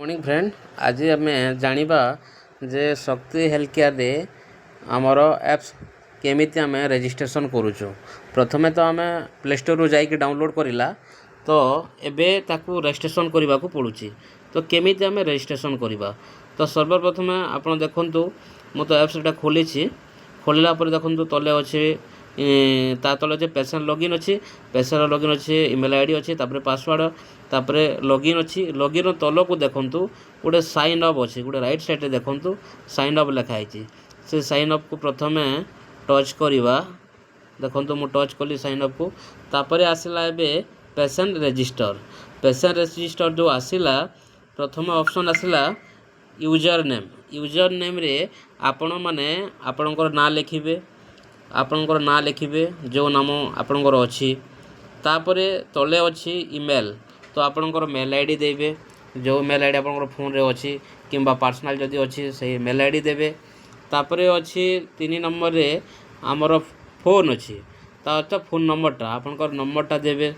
Morning friend, आज आम जानिबा जे शक्ति हेल्थ केयर रे आमर एप्स केमी आम रेजिस्ट्रेशन करुचु। प्रथमे तो आम प्ले स्टोर रू जाइए डाउनलोड करला तो एबे ताकू रेजिस्ट्रेशन करने को पड़ुची। तो केमी आम रेजिस्ट्रेशन करवा तो सर्वप्रथम आप देखु मु तो एप्सटा खोली खोलला देखु तले अच्छे ता तले अच्छे पेशेंट लॉगिन अच्छी पेशेंट लॉगिन अच्छे ईमेल आईडी अच्छी पासवर्ड तापर लॉगिन अच्छी लॉगिन तल को देखु गोटे साइन अप अच्छी गोटे राइट साइड रे देखु साइन अप लिखाई से साइन अप को प्रथम टच करवा देखु मु टच कली साइन अप को तापर आसला एबे पेशेंट रजिस्टर जो आसला प्रथम ऑप्शन आसला यूजर नेम रे आपण माने आपणकर ना लिखिबे आपणकर ना लिखिबे जो नाम आपणकर अच्छी तापरे तले अच्छी ईमेल तो आपणकर मेल आईडी देबे जो मेल आईडी आपणकर फोन रे अच्छी किंबा पर्सनल जदी अच्छी से मेल आईडी देबे तापरे अच्छी 3 नंबर रे हमर फोन अच्छी ता अच्छा फोन नंबरटा आपणकर नंबरटा देबे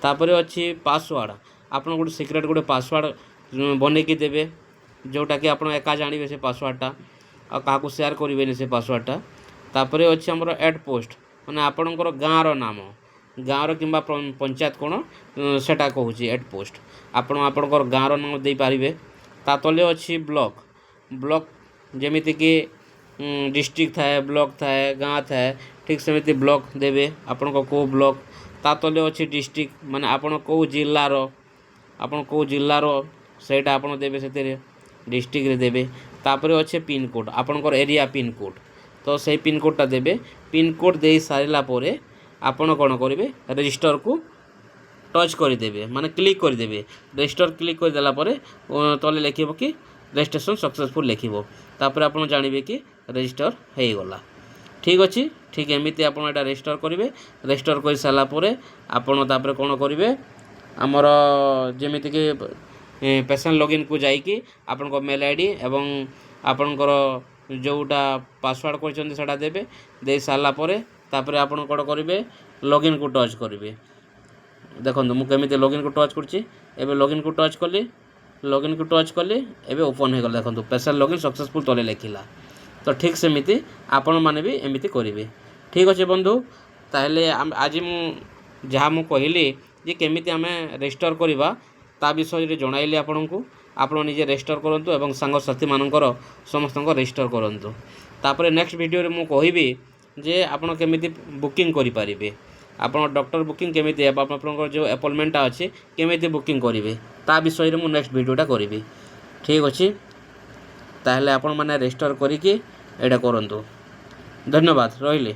तापरे अच्छी पासवर्ड आपण गोटे सिक्रेट गोटे पासवर्ड बने की देबे जोटा कि आपण एका जानिबे से पासवर्डटा आ काकू शेयर करिवेनी से पासवर्डटा तापरे अच्छी हमर एड पोस्ट माने आपणकर गाँर नाम गाँर किंबा पंचायत कोण सेटा कहूँ एड पोस्ट आपणकर गाँर नाम दे पारिबे ता तले अच्छी ब्लॉक जेमिति कि डिस्ट्रिक्ट थाए ब्लॉक थाए गाँ थाए ठीक सेमिति ब्लॉक देबे आपणको को ब्लॉक ता तले अच्छी डिस्ट्रिक्ट माने आपण को जिल्लार सेटा आपण देबे सेते डिस्ट्रिक्ट रे देबे तापरे अच्छे पिन कोड आपणकर एरिया पिन कोड तो से पिन कोडटा देबे पिन कोड दे सारिला पोरे आपण कोन करिवे रजिस्टर को टच कर देबे माने क्लिक कर देबे रजिस्टर क्लिक कर देला पोरे तले लिखिबो कि रजिस्ट्रेशन सक्सेसफुल लिखिबो तापर आपण जानिबे कि रजिस्टर हे गला। ठीक अछि ठीक एमिति आपण एटा रजिस्टर करिवे रजिस्टर कर साला पोरे आपण तापर कोन करिवे हमर जेमिति कि पेशेंट लॉगिन को जाइए आपण को मेल आईडी एवं आपणकर जोटा पासवर्ड करछन सेटा देबे दे साला परे तापर आपण कोड करिवे लॉगिन को टच करिवे देखंतु मु केमिते लॉगिन को टच करछि एबे लॉगिन को टच कली एबे ओपन हे गला देखंतु पेशेंट लॉगिन सक्सेसफुल तले लेखिला तो ठीक सेमिति आपण माने भी एमिति करिवे। ठीक अछि बंधु ताहले आज मु जहा मु कहिली जे केमिति आमे रजिस्टर करबा ता विषय रे जणाइली आपनकु आपण निजे रजिस्टर करंतु एवं सांग साथी मानकर समस्त रजिस्टर करंतु तापर नेक्स्ट वीडियो रे मु कहिबी जे आपण केमिति बुकिंग करि परिबे आपण डॉक्टर बुकिंग केमिति आपनकर जो अपॉइंटमेंट अछि केमिति बुकिंग करिवे ता विषय रे मु नेक्स्ट वीडियोटा करिबी। ठीक अछि ताहले आपण माने रजिस्टर करिकि एडा करंतु। धन्यवाद रहिले।